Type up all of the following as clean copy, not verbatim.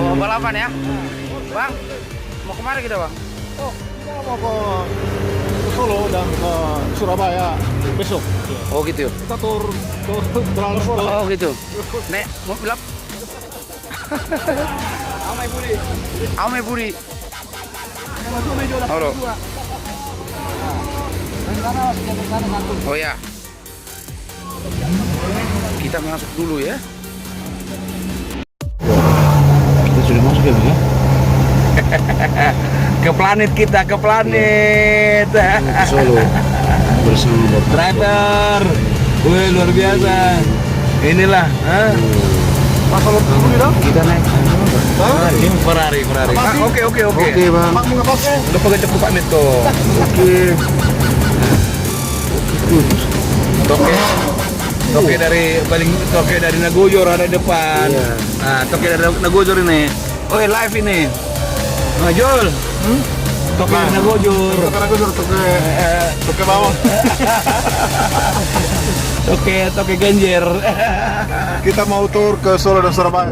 Mau balapan ya? Bang, mau kemana kita bang? Oh, kita mau ke Solo dan ke Surabaya besok. Oh gitu. Kita tur transport. Oh gitu. Nek, mau bilap? Ame Budi. Halo. Oh ya. Kita masuk dulu ya. Kita sudah masuk ya, ya? Ke planet kita, ke planet. Ke Solo bersama driver. Wih, luar biasa. Inilah, Mas Solo dulu dong. kita naik. Ferari. Oke. Oke bang. Mak ngepasnya. Udah pakai cepu Pak Nito. Oke. Toke dari Nagojor ada di depan. Iya. Nah, toke dari Nagojor ini. Oh, live ini. Nah, Jol. Toke dari Nagojor. Toke bawah. Toke Genjer. Kita mau tur ke Solo dan Surabaya.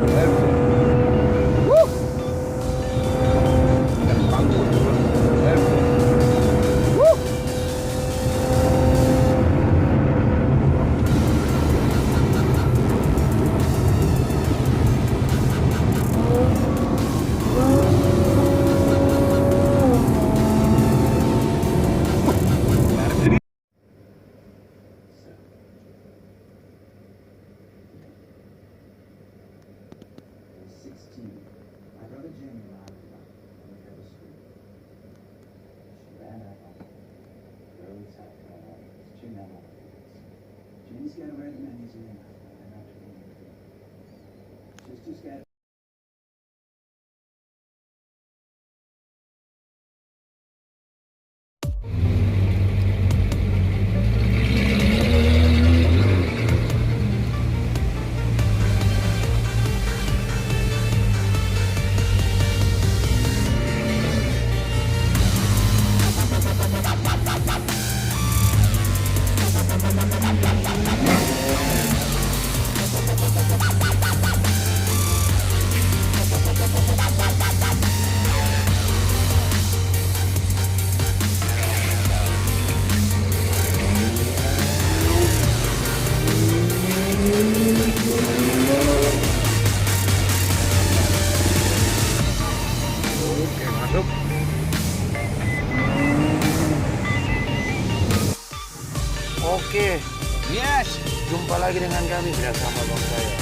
Oke, Yes. jumpa lagi dengan kami bersama Abang saya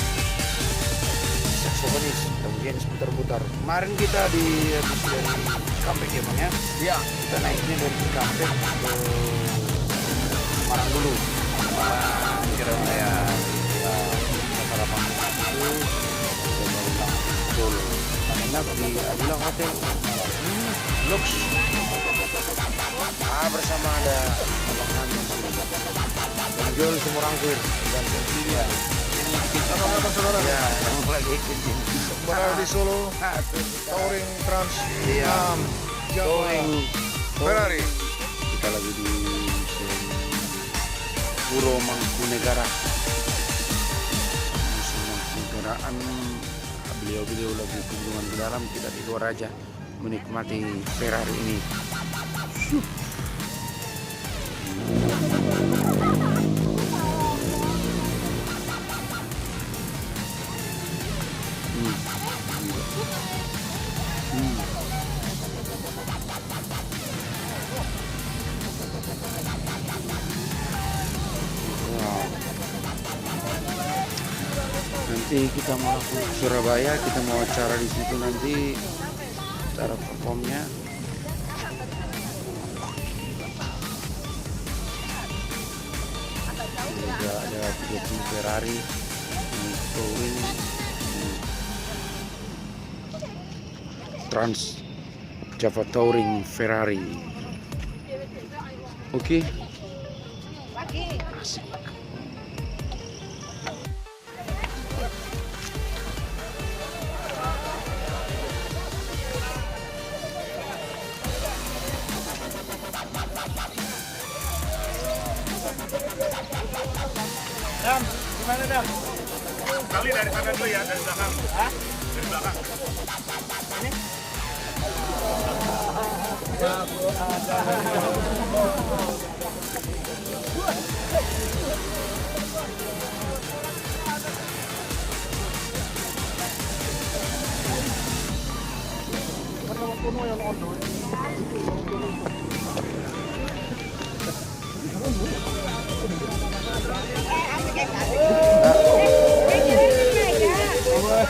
Saxo kemudian Butar-butar. Kemarin kita habis dari Cikampek ya bang ya? Iya. Kita naiknya dari Cikampek ke Semarang dulu. Semarang kira ya sarapan itu kita pulang Solo. Enak di Abang Hotel. Lux. Bersama ada Abang jual simorangkir dan Gila. Apa saudara? Ya, yang lagi Berada di Solo, touring trans. Iya. Touring Ferari. Kita lagi di Puro Mangkunegaran. Mangkunegaraan. Beliau lagi kunjungan ke dalam, kita di luar aja menikmati Ferrari ini. Nanti kita mau langsung ke Surabaya, kita mau acara di situ nanti, cara performnya. Juga ada 30 Ferrari, touring, Trans Java Touring Ferrari. Oke. Asik. Dam, gimana Dam? Kali dari sana dulu ya, dari belakang. Hah? Dari belakang.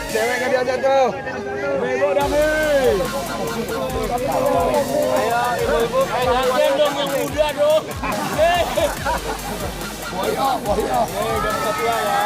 Cewek kan diajak tuh. Bego dah, hei. Ayo, ibu-ibu, ajakin dong yang muda dong. Boyo. Jangan ketua ya.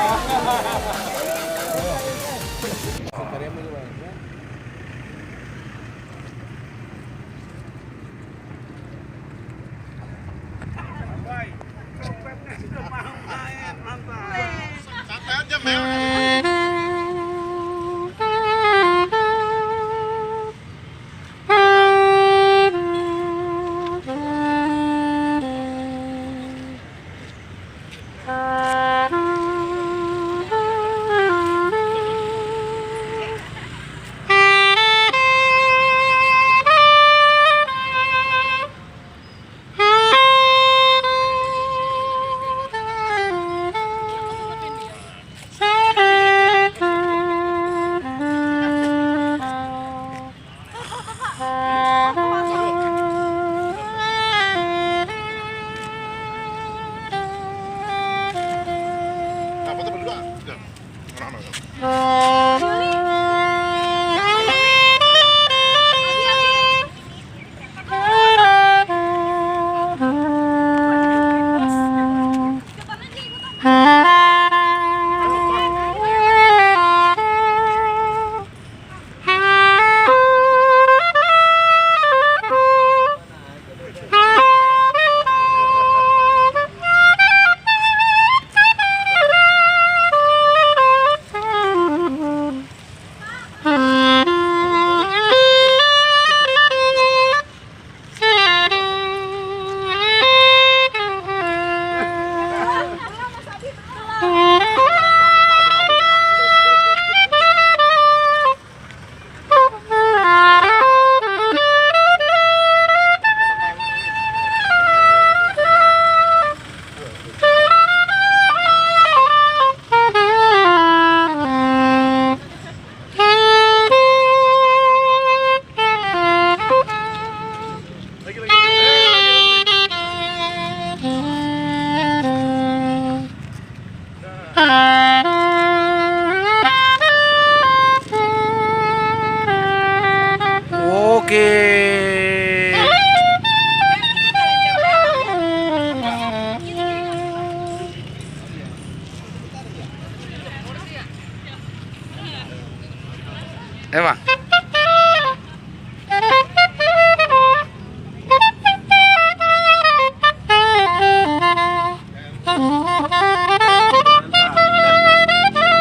Bang.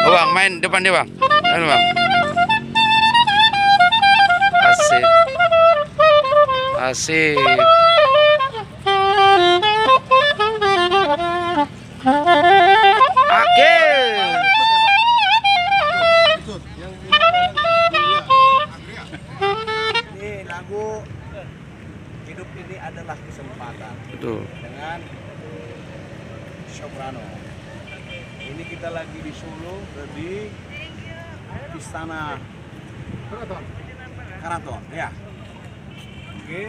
Oh bang, main depan dia bang. Main bang. Asik. Asik. Oke. Ini lagu Hidup Ini Adalah Kesempatan. Tuh. Dengan soprano. Ini kita lagi di Solo di Istana Keraton, ya. Oke.